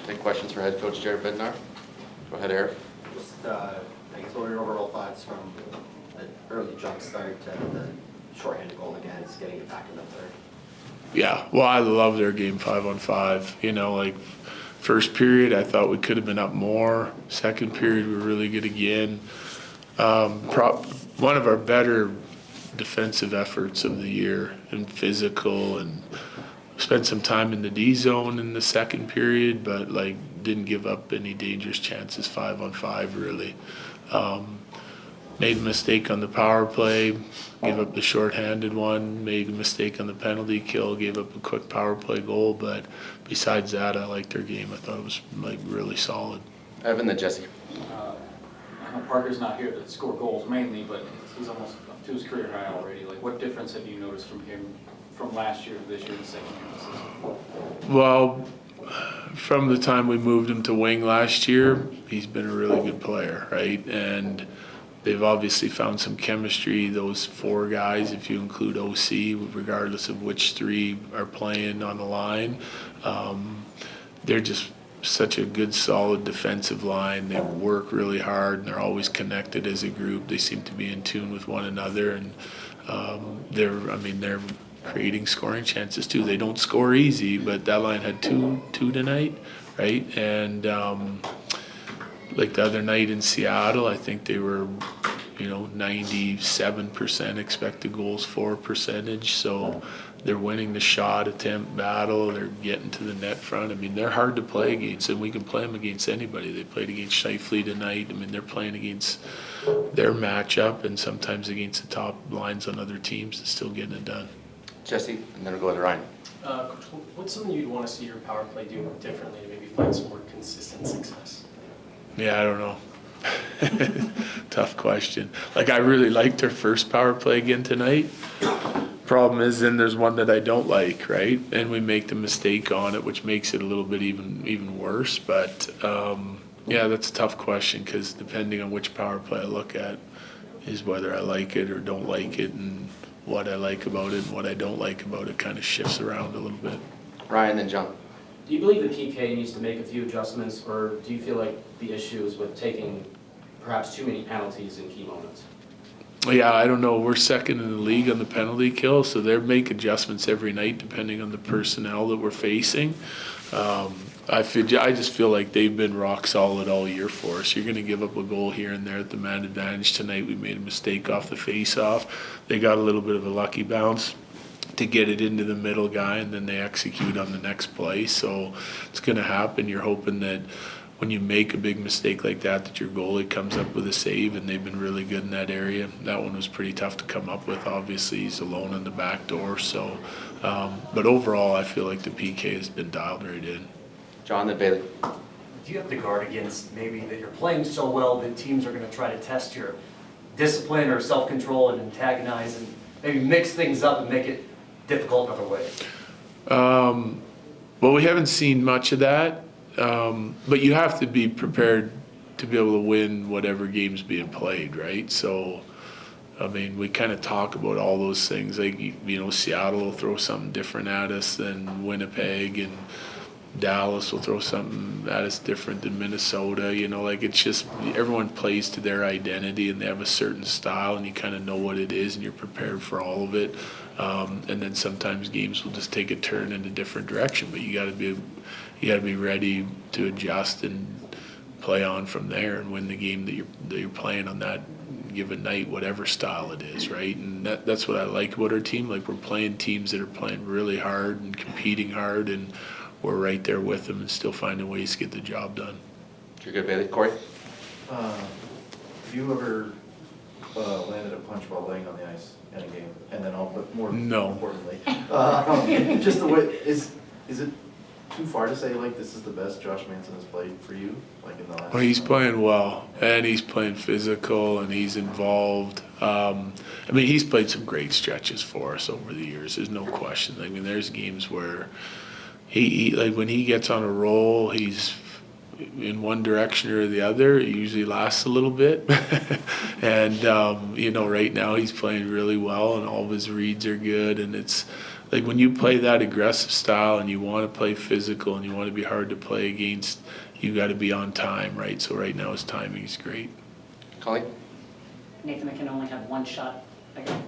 Take questions for head coach Jared Bednar. Go ahead, Eric. Just, I guess, what are your overall thoughts from the early jump start to the shorthanded goal against getting it back in the third? Yeah, well, I love their game 5-on-5. You know, like first period, I thought we could have been up more. Second period, we were really good again. One of our better defensive efforts of the year, and physical, and spent some time in the D zone in the second period, but like didn't give up any dangerous chances 5-on-5 really. Made a mistake on the power play, gave up the shorthanded one, made a mistake on the penalty kill, gave up a quick power play goal, but besides that, I liked their game. I thought it was like really solid. Evan, then Jesse. I know Parker's not here to score goals mainly, but he's almost up to his career high already. Like, what difference have you noticed from him from last year to this year, the second year of the season? Well, from the time we moved him to wing last year, he's been a really good player, right? And they've obviously found some chemistry, those four guys, if you include OC, regardless of which three are playing on the line. They're just such a good, solid defensive line. They work really hard, and they're always connected as a group. They seem to be in tune with one another, and they're creating scoring chances too. They don't score easy, but that line had two tonight, right? And like the other night in Seattle, I think they were, 97% expected goals for percentage. So they're winning the shot attempt battle. They're getting to the net front. I mean, they're hard to play against, and we can play them against anybody. They played against Shifley tonight. I mean, they're playing against their matchup and sometimes against the top lines on other teams and still getting it done. Jesse, and then we'll go to Ryan. Coach, what's something you'd want to see your power play do differently to maybe find some more consistent success? Yeah, I don't know. Tough question. Like, I really liked their first power play again tonight. Problem is, then there's one that I don't like, right? And we make the mistake on it, which makes it a little bit even worse. But yeah, that's a tough question, because depending on which power play I look at is whether I like it or don't like it, and what I like about it and what I don't like about it kind of shifts around a little bit. Ryan, then John. Do you believe the PK needs to make a few adjustments, or do you feel like the issue is with taking perhaps too many penalties in key moments? Yeah, I don't know. We're second in the league on the penalty kill, so they make adjustments every night depending on the personnel that we're facing. I just feel like they've been rock solid all year for us. You're going to give up a goal here and there at the man advantage. Tonight we made a mistake off the face-off. They got a little bit of a lucky bounce to get it into the middle guy, and then they execute on the next play. So it's going to happen. You're hoping that when you make a big mistake like that your goalie comes up with a save, and they've been really good in that area. That one was pretty tough to come up with. Obviously, he's alone on the back door. So, but overall, I feel like the PK has been dialed right in. John, then Bailey. Do you have to guard against maybe that you're playing so well that teams are going to try to test your discipline or self-control and antagonize and maybe mix things up and make it difficult in other ways? Well, we haven't seen much of that, but you have to be prepared to be able to win whatever game's being played, right? So, I mean, we kind of talk about all those things. Like, Seattle will throw something different at us than Winnipeg, and Dallas will throw something at us different than Minnesota. Like, it's just everyone plays to their identity, and they have a certain style, and you kind of know what it is, and you're prepared for all of it. And then sometimes games will just take a turn in a different direction, but you got to be ready to adjust and play on from there and win the game that you're playing on that given night, whatever style it is, right? And that's what I like about our team. Like, we're playing teams that are playing really hard and competing hard, and we're right there with them and still finding ways to get the job done. You're good, Bailey. Corey? Have you ever landed a punch while laying on the ice in a game? And then more importantly, just the way, is it too far to say, like, this is the best Josh Manson has played for you, like, in the last? Well, he's playing well, and he's playing physical, and he's involved. He's played some great stretches for us over the years. There's no question. I mean, there's games where he like, when he gets on a roll, he's in one direction or the other. It usually lasts a little bit. And, right now he's playing really well, and all of his reads are good. And it's, like when you play that aggressive style and you want to play physical and you want to be hard to play against, you got to be on time, right? So right now his timing is great. Colleen? Nathan McKinnon only had one shot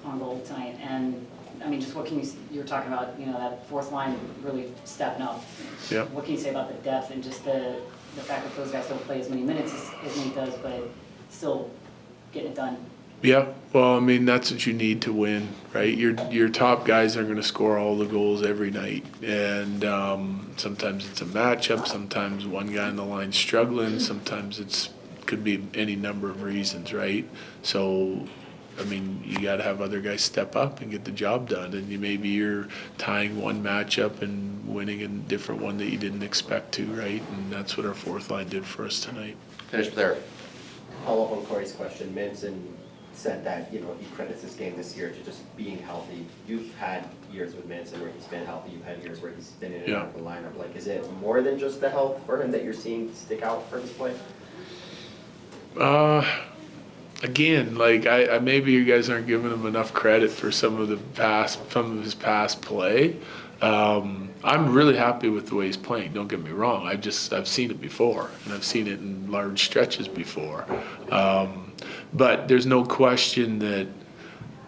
on goal tonight, and I mean, just what can you were talking about, you know, that fourth line really stepping up. Yeah. What can you say about the depth and just the fact that those guys don't play as many minutes as Nate does, but still getting it done? Yeah, well, I mean, that's what you need to win, right? Your top guys are going to score all the goals every night, and sometimes it's a matchup, sometimes one guy on the line's struggling, sometimes could be any number of reasons, right? So, I mean, you got to have other guys step up and get the job done, and maybe you're tying one matchup and winning a different one that you didn't expect to, right? And that's what our fourth line did for us tonight. Finish with Eric. Follow up on Corey's question, Manson said that, you know, he credits this game this year to just being healthy. You've had years with Manson where he's been healthy, you've had years where he's been in and out of the lineup. Like, is it more than just the health for him that you're seeing stick out for his play? Again, like I maybe you guys aren't giving him enough credit for some of his past play. I'm really happy with the way he's playing. Don't get me wrong. I've seen it before, and I've seen it in large stretches before. But there's no question that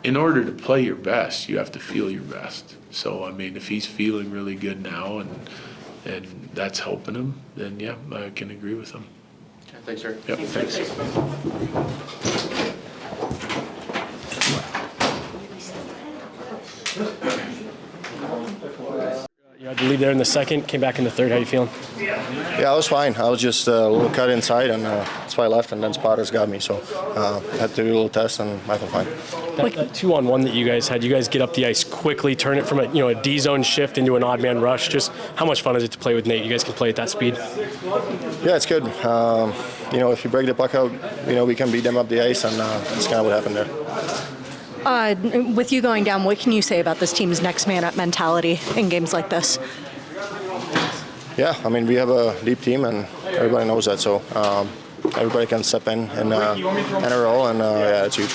in order to play your best, you have to feel your best. So I mean, if he's feeling really good now and that's helping him, then yeah, I can agree with him. Okay, thanks, sir. Yep, thanks. You had to leave there in the second, came back in the third. How you feeling? Yeah, I was fine. I was just a little cut inside, and that's why I left, and then spotters got me. So I had to do a little test, and I felt fine. That 2-on-1 that you guys had, you guys get up the ice quickly, turn it from a D-zone shift into an odd man rush. Just how much fun is it to play with Nate? You guys can play at that speed? Yeah, it's good. If you break the puck out, we can beat them up the ice, and that's kind of what happened there. With you going down, what can you say about this team's next man up mentality in games like this? Yeah, I mean, we have a deep team, and everybody knows that. So everybody can step in and a role, and yeah, it's huge.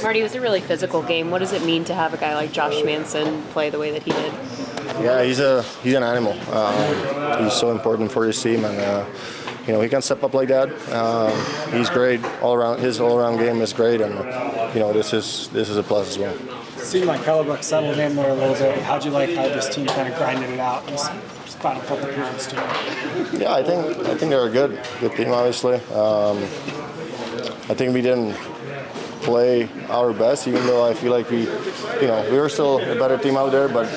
Marty, it was a really physical game. What does it mean to have a guy like Josh Manson play the way that he did? Yeah, he's an animal. He's so important for his team, and he can step up like that. He's great all around. His all-around game is great, and this is a plus as well. Seemed like Hellebuck settled in there a little bit. How'd you like how this team kind of grinded it out this final couple periods too? Yeah, I think they're a good team. Obviously, I think we didn't play our best, even though I feel like we were still a better team out there. But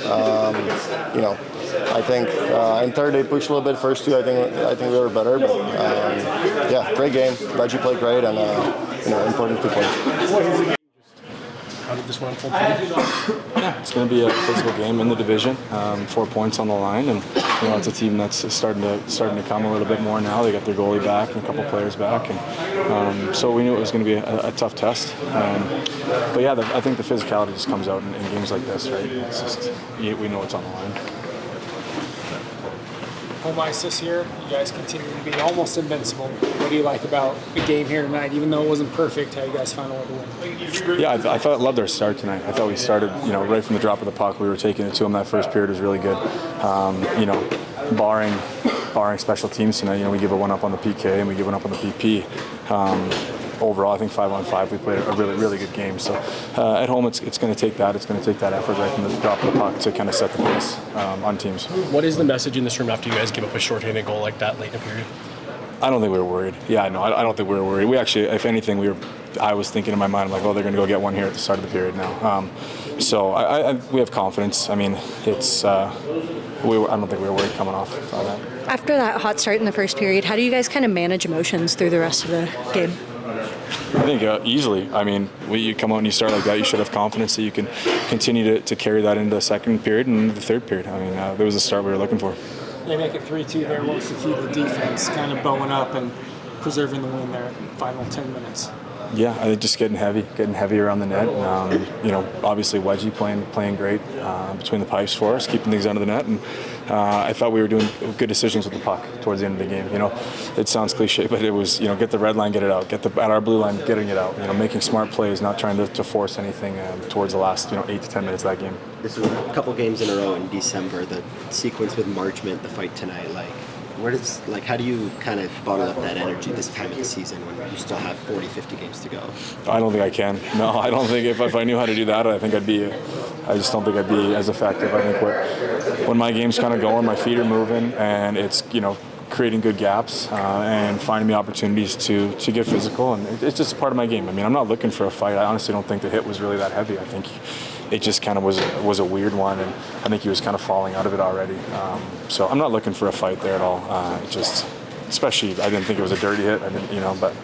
I think in third they pushed a little bit. First two, I think we were better. But yeah, great game. Glad you played great, and important to play. How did this one unfold for you? Yeah, it's going to be a physical game in the division. 4 points on the line, and it's a team that's starting to come a little bit more now. They got their goalie back and a couple players back, and so we knew it was going to be a tough test. But yeah, I think the physicality just comes out in games like this, right? It's just we know it's on the line. Home ice this year, you guys continue to be almost invincible. What do you like about the game here tonight? Even though it wasn't perfect, how you guys found a way to win? Yeah, I loved our start tonight. I thought we started, right from the drop of the puck. We were taking it to them. That first period was really good. Barring special teams tonight, we give a one up on the PK and we give one up on the PP. Overall, I think 5-on-5 we played a really, really good game. So at home, it's going to take that. It's going to take that effort right from the drop of the puck to kind of set the pace on teams. What is the message in this room after you guys give up a shorthanded goal like that late in the period? I don't think we were worried. Yeah, no, I don't think we were worried. We actually, if anything, I was thinking in my mind, like, oh, they're going to go get one here at the start of the period now. So we have confidence. I mean, it's I don't think we were worried coming off that. After that hot start in the first period, how do you guys kind of manage emotions through the rest of the game? I think easily. I mean, when you come out and you start like that, you should have confidence that you can continue to carry that into the second period and the third period. I mean, there was the start we were looking for. They make it 3-2 there. What was the key to the defense kind of bowing up and preserving the win there in the final 10 minutes? Yeah, I think just getting heavy around the net. Obviously Wedgie playing great between the pipes for us, keeping things under the net, and I thought we were doing good decisions with the puck towards the end of the game. It sounds cliche, but it was get the red line, get it out, at our blue line, getting it out. Making smart plays, not trying to force anything towards the last 8 to 10 minutes of that game. This is a couple games in a row in December. The sequence with Marchment, the fight tonight, how do you kind of bottle up that energy this time of the season when you still have 40, 50 games to go? I don't think I can. No, I don't think if I knew how to do that, I just don't think I'd be as effective. I think when my game's kind of going, my feet are moving, and it's, creating good gaps and finding me opportunities to get physical, and it's just part of my game. I'm not looking for a fight. I honestly don't think the hit was really that heavy. I think it just kind of was a weird one, and I think he was kind of falling out of it already. So I'm not looking for a fight there at all. Especially, I didn't think it was a dirty hit. But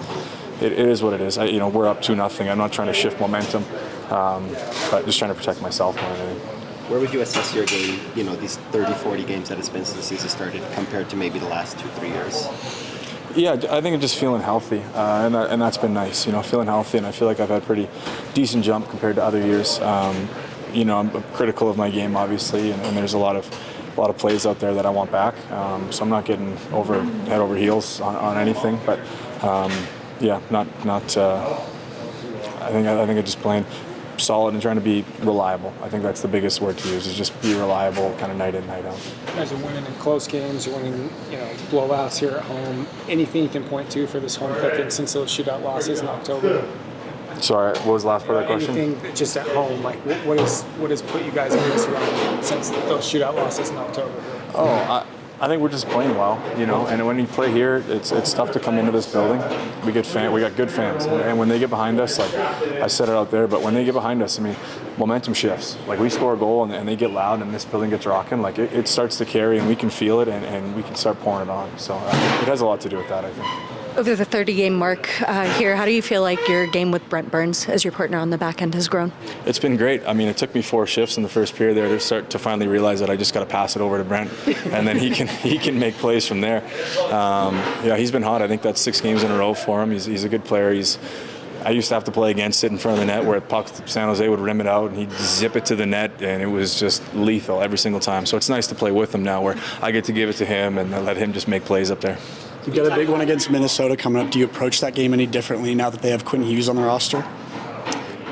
it is what it is. We're up 2-0. I'm not trying to shift momentum, but just trying to protect myself more than anything. Where would you assess your game, these 30, 40 games that it's been since the season started compared to maybe the last 2-3 years? Yeah, I think I'm just feeling healthy, and that's been nice. Feeling healthy, and I feel like I've had a pretty decent jump compared to other years. I'm critical of my game, obviously, and there's a lot of plays out there that I want back. So I'm not getting head over heels on anything, but not. I think I'm just playing solid and trying to be reliable. I think that's the biggest word to use, is just be reliable kind of night in, night out. You guys are winning in close games, you're winning, blowouts here at home. Anything you can point to for this home cooking since those shootout losses in October? Sorry, what was the last part of that question? Anything just at home, what has put you guys in this run since those shootout losses in October? I think we're just playing well, and when you play here, it's tough to come into this building. We got good fans, and when they get behind us, like I said it out there, but when they get behind us, momentum shifts. Like we score a goal and they get loud and this building gets rocking, like it starts to carry and we can feel it and we can start pouring it on. So it has a lot to do with that, I think. Over the 30-game mark here, how do you feel like your game with Brent Burns as your partner on the back end has grown? It's been great. It took me 4 shifts in the first period there to start to finally realize that I just got to pass it over to Brent, and then he can make plays from there. He's been hot. I think that's 6 games in a row for him. He's a good player. I used to have to play against it in front of the net where pucks, San Jose would rim it out and he'd zip it to the net, and it was just lethal every single time. So it's nice to play with him now where I get to give it to him and let him just make plays up there. You've got a big one against Minnesota coming up. Do you approach that game any differently now that they have Quinn Hughes on the roster?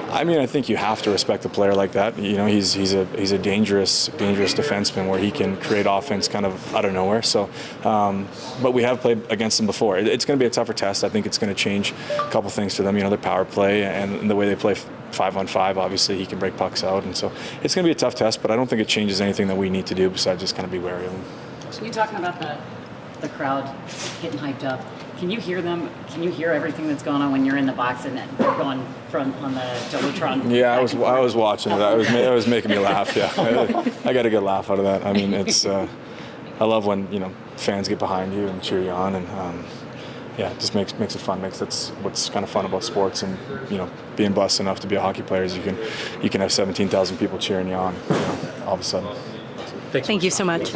I think you have to respect a player like that. He's a dangerous defenseman where he can create offense kind of out of nowhere. So, but we have played against him before. It's going to be a tougher test. I think it's going to change a couple things for them. Their power play and the way they play 5-on-5. Obviously, he can break pucks out, and so it's going to be a tough test. But I don't think it changes anything that we need to do besides just kind of be wary of him. So you're talking about the crowd getting hyped up. Can you hear them? Can you hear everything that's going on when you're in the box and they're going from on the Jumbotron? Yeah, I was watching it. It was making me laugh. Yeah, I got a good laugh out of that. It's I love when fans get behind you and cheer you on, and it just makes it fun. That's what's kind of fun about sports, and being blessed enough to be a hockey player is you can have 17,000 people cheering you on all of a sudden. Thank you so much.